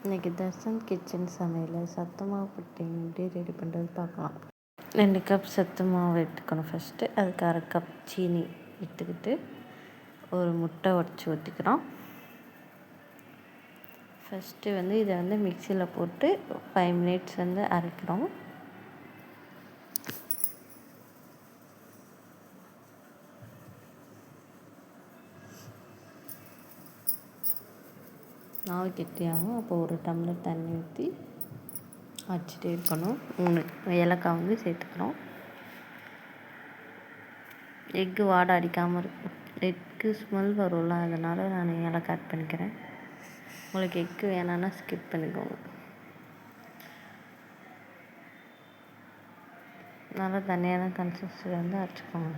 இன்றைக்கி தர்ஷன் கிச்சன் சமையல் சத்து மாவு புட்டிங் எப்படி ரெடி பண்ணுறது பார்க்கலாம். 2 கப் சத்து மாவு எடுத்துக்கணும். ஃபஸ்ட்டு அதுக்கு 1/2 கப் சீனி எடுத்துக்கிட்டு ஒரு முட்டை உடச்சி ஊற்றிக்கிறோம். ஃபஸ்ட்டு இதை மிக்சியில் போட்டு 5 மினிட்ஸ் அரைக்கிறோம். மாவு கெட்டியாகும். அப்போ 1 டம்ளர் தண்ணி ஊற்றி வச்சுட்டே இருக்கணும். 3 ஏலக்காய் சேர்த்துக்கிறோம். எக்கு வாடை அடிக்காமல் இருக்கும். எக்கு ஸ்மெல் வரும்ல, அதனால் நான் ஏலக்காய் ஆட் பண்ணிக்கிறேன். உங்களுக்கு எக்கு வேணான்னா ஸ்கிப் பண்ணிக்கோங்க. நல்லா தண்ணியான கன்சிஸ்டன்சியில் அரைச்சிக்கோங்க.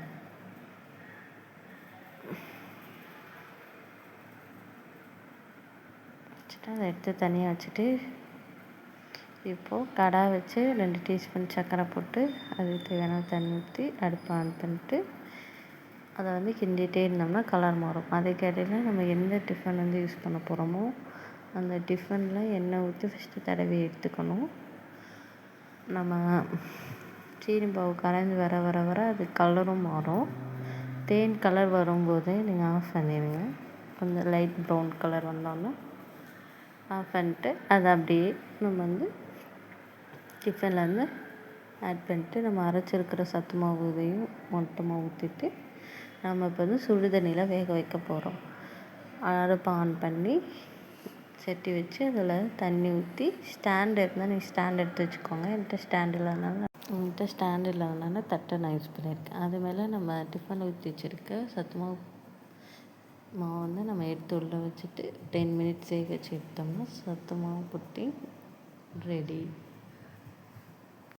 அதை எடுத்து தனியாக வச்சுட்டு இப்போது கடாய் வச்சு 2 டீஸ்பூன் சர்க்கரை போட்டு அதுக்கு தேவையான தண்ணி ஊற்றி அடுப்பை ஆன் பண்ணிட்டு அதை கிண்டிகிட்டே இருந்தோம்னா கலர் மாறும். அதுக்கிடையில் நம்ம எந்த டிஃபன் யூஸ் பண்ண போகிறோமோ அந்த டிஃபனில் எண்ணெய் ஊற்றி ஃபஸ்ட்டு தடவி எடுத்துக்கணும். நம்ம சீனி பாவு கரைஞ்சி வர வர வர அது கலரும் மாறும். தேன் கலர் வரும்போதே நீங்கள் ஆஃப் பண்ணிடுங்க. கொஞ்சம் லைட் ப்ரௌன் கலர் வந்தோன்னா ஆஃப் பண்ணிட்டு அதை அப்படியே நம்ம டிஃபனில் ஆட் பண்ணிட்டு நம்ம அரைச்சிருக்கிற சத்து மாவு இதையும் மொத்தமாக ஊற்றிட்டு நம்ம இப்போ சுடு தண்ணியில் வேக வைக்க போகிறோம். அடுப்பை ஆன் பண்ணி சட்டி வச்சு அதில் தண்ணி ஊற்றி ஸ்டாண்ட் இருந்தால் நீங்கள் ஸ்டாண்ட் எடுத்து வச்சுக்கோங்க. என்கிட்ட ஸ்டாண்ட் இல்லாதனால தட்டை நான் யூஸ் பண்ணியிருக்கேன். அது மேலே நம்ம டிஃபன் ஊற்றி வச்சுருக்க சத்து மாவு நம்ம எடுத்து உள்ளே வச்சுட்டு 10 மினிட்ஸ் வேக வச்சு எடுத்தோம்னா சத்து மாவு புட்டிங் ரெடி.